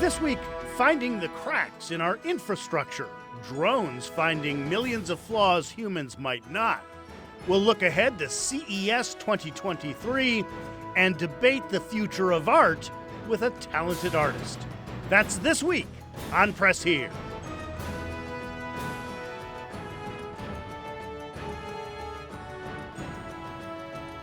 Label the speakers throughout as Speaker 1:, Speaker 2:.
Speaker 1: This week, finding the cracks in our infrastructure. Drones finding millions of flaws humans might not. We'll look ahead to CES 2023 and debate the future of art with a talented artist. That's this week on Press Here.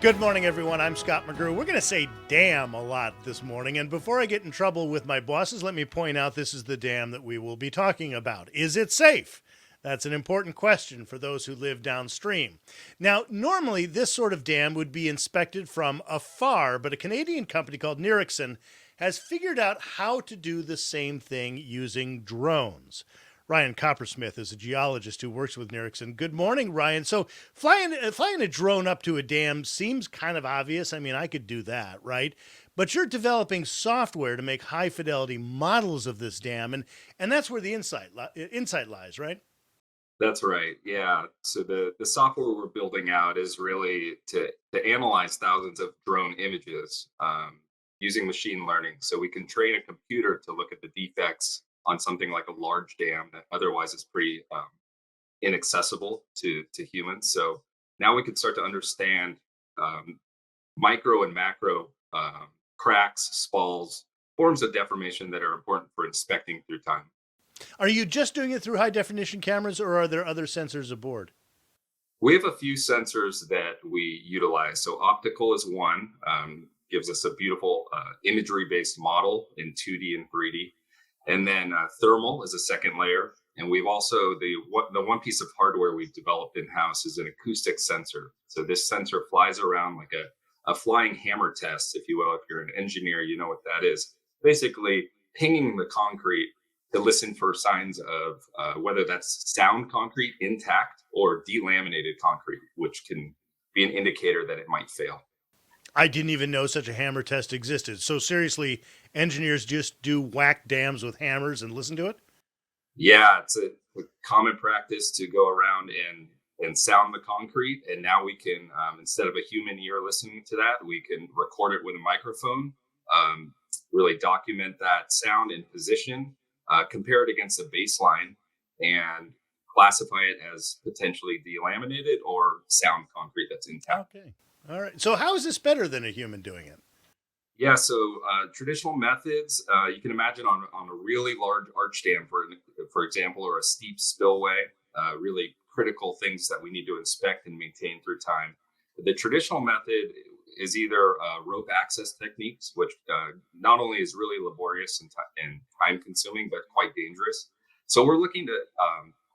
Speaker 1: Good morning, everyone. I'm Scott McGrew. We're going to say damn a lot this morning. And before I get in trouble with my bosses, let me point out this is the dam that we will be talking about. Is it safe? That's an important question for those who live downstream. Now, normally this sort of dam would be inspected from afar, but a Canadian company called Ericsson has figured out how to do the same thing using drones. Ryan Coppersmith is a geologist who works with Ericsson. Good morning, Ryan. So flying a drone up to a dam seems kind of obvious. I mean, I could do that, right? But you're developing software to make high-fidelity models of this dam, and that's where the insight lies, right?
Speaker 2: That's right. Yeah. So the software we're building out is really to analyze thousands of drone images using machine learning. So we can train a computer to look at the defects on something like a large dam that otherwise is pretty inaccessible to humans. So now we can start to understand micro and macro cracks, spalls, forms of deformation that are important for inspecting through time.
Speaker 1: Are you just doing it through high definition cameras, or are there other sensors aboard?
Speaker 2: We have a few sensors that we utilize. So optical is one, gives us a beautiful imagery based model in 2D and 3D. And then thermal is a second layer. And we've also, the one piece of hardware we've developed in-house is an acoustic sensor. So this sensor flies around like a flying hammer test, if you will. If you're an engineer, you know what that is. Basically pinging the concrete to listen for signs of whether that's sound concrete intact or delaminated concrete, which can be an indicator that it might fail.
Speaker 1: I didn't even know such a hammer test existed. So seriously, engineers just do whack dams with hammers and listen to it?
Speaker 2: Yeah, it's a common practice to go around and sound the concrete. And now we can, instead of a human ear listening to that, we can record it with a microphone, really document that sound and position, compare it against a baseline, and classify it as potentially delaminated or sound concrete that's intact.
Speaker 1: Okay. All right. So how is this better than a human doing it?
Speaker 2: Yeah, so traditional methods, you can imagine on a really large arch dam, for example, or a steep spillway, really critical things that we need to inspect and maintain through time. The traditional method is either rope access techniques, which not only is really laborious and time consuming, but quite dangerous. So we're looking to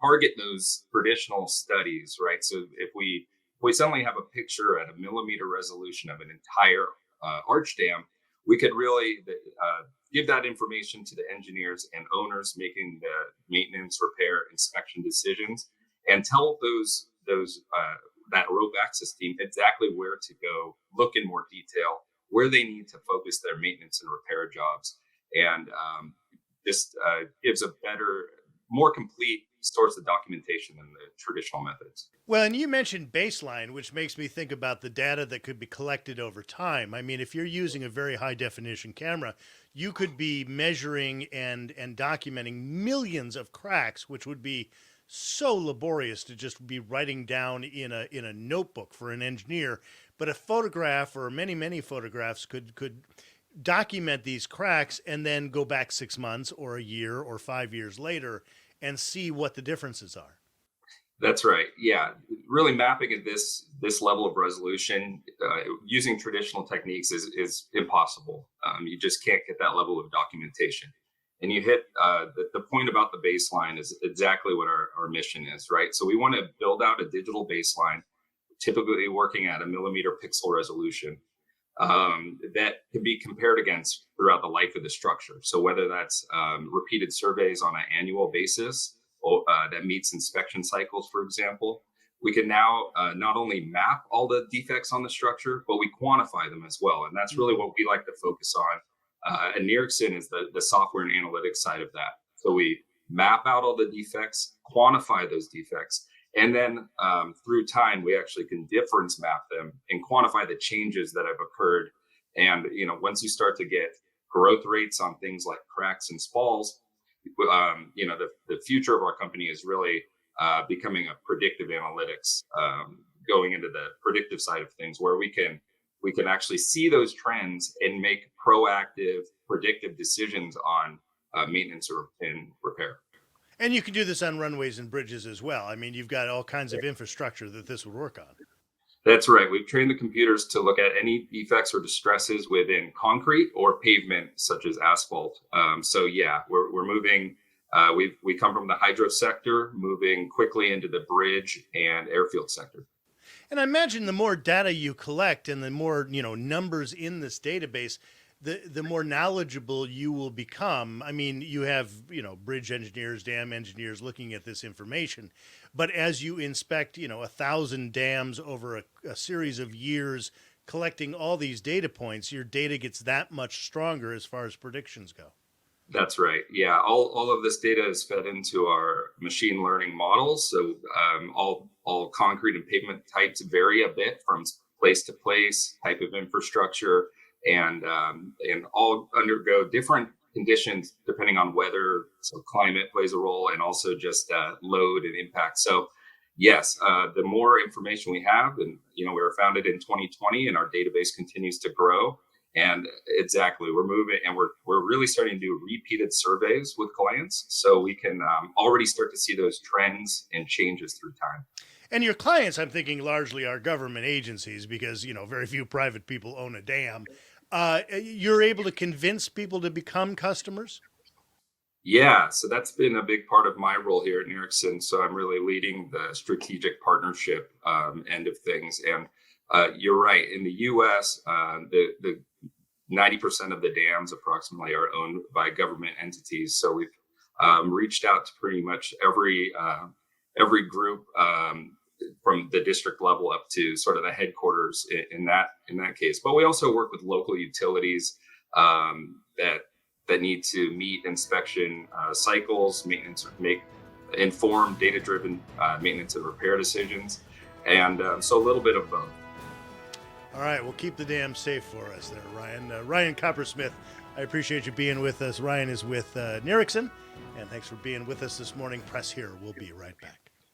Speaker 2: target those traditional studies, right? So if we suddenly have a picture at a millimeter resolution of an entire arch dam, we could really give that information to the engineers and owners making the maintenance, repair, inspection decisions, and tell that rope access team exactly where to go, look in more detail, where they need to focus their maintenance and repair jobs. And this gives a better, more complete source of documentation than the traditional methods.
Speaker 1: Well, and you mentioned baseline, which makes me think about the data that could be collected over time. I mean, if you're using a very high definition camera, you could be measuring and documenting millions of cracks, which would be so laborious to just be writing down in a notebook for an engineer. But a photograph or many photographs could document these cracks and then go back 6 months or a year or 5 years later and see what the differences are.
Speaker 2: That's right. Yeah, really mapping at this level of resolution using traditional techniques is impossible. You just can't get that level of documentation. And you hit the point about the baseline is exactly what our mission is, right? So we want to build out a digital baseline, typically working at a millimeter pixel resolution that can be compared against throughout the life of the structure. So whether that's repeated surveys on an annual basis or that meets inspection cycles, for example, we can now not only map all the defects on the structure, but we quantify them as well. And that's really what we like to focus on. And Ericsson is the software and analytics side of that. So we map out all the defects, quantify those defects, and then through time, we actually can difference map them and quantify the changes that have occurred. And once you start to get growth rates on things like cracks and spalls, the future of our company is really becoming a predictive analytics, going into the predictive side of things, where we can actually see those trends and make proactive, predictive decisions on maintenance and repair.
Speaker 1: And you can do this on runways and bridges as well. I mean, you've got all kinds of infrastructure that this would work on.
Speaker 2: That's right. We've trained the computers to look at any defects or distresses within concrete or pavement, such as asphalt. So yeah, we're moving. We come from the hydro sector, moving quickly into the bridge and airfield sector.
Speaker 1: And I imagine the more data you collect and the more, numbers in this database, the more knowledgeable you will become. I mean, you have, bridge engineers, dam engineers looking at this information. But as you inspect, 1,000 dams over a series of years, collecting all these data points, your data gets that much stronger as far as predictions go.
Speaker 2: That's right. Yeah, all of this data is fed into our machine learning models. So all concrete and pavement types vary a bit from place to place, type of infrastructure, and all undergo different conditions depending on weather. So climate plays a role, and also just load and impact. So yes, the more information we have, and we were founded in 2020, and our database continues to grow. And exactly, we're moving, and we're really starting to do repeated surveys with clients, so we can already start to see those trends and changes through time.
Speaker 1: And your clients, I'm thinking, largely are government agencies because, very few private people own a dam. You're able to convince people to become customers?
Speaker 2: Yeah, so that's been a big part of my role here at Ericsson. So I'm really leading the strategic partnership end of things. And you're right. In the U.S., the 90% of the dams approximately are owned by government entities. So we've reached out to pretty much every group, from the district level up to sort of the headquarters in that case. But we also work with local utilities that need to meet inspection cycles, make informed, data-driven maintenance and repair decisions, and so a little bit of both.
Speaker 1: All right, well, keep the dam safe for us there, Ryan. Ryan Coppersmith, I appreciate you being with us. Ryan is with Ericsson, and thanks for being with us this morning. Press here. We'll be right back.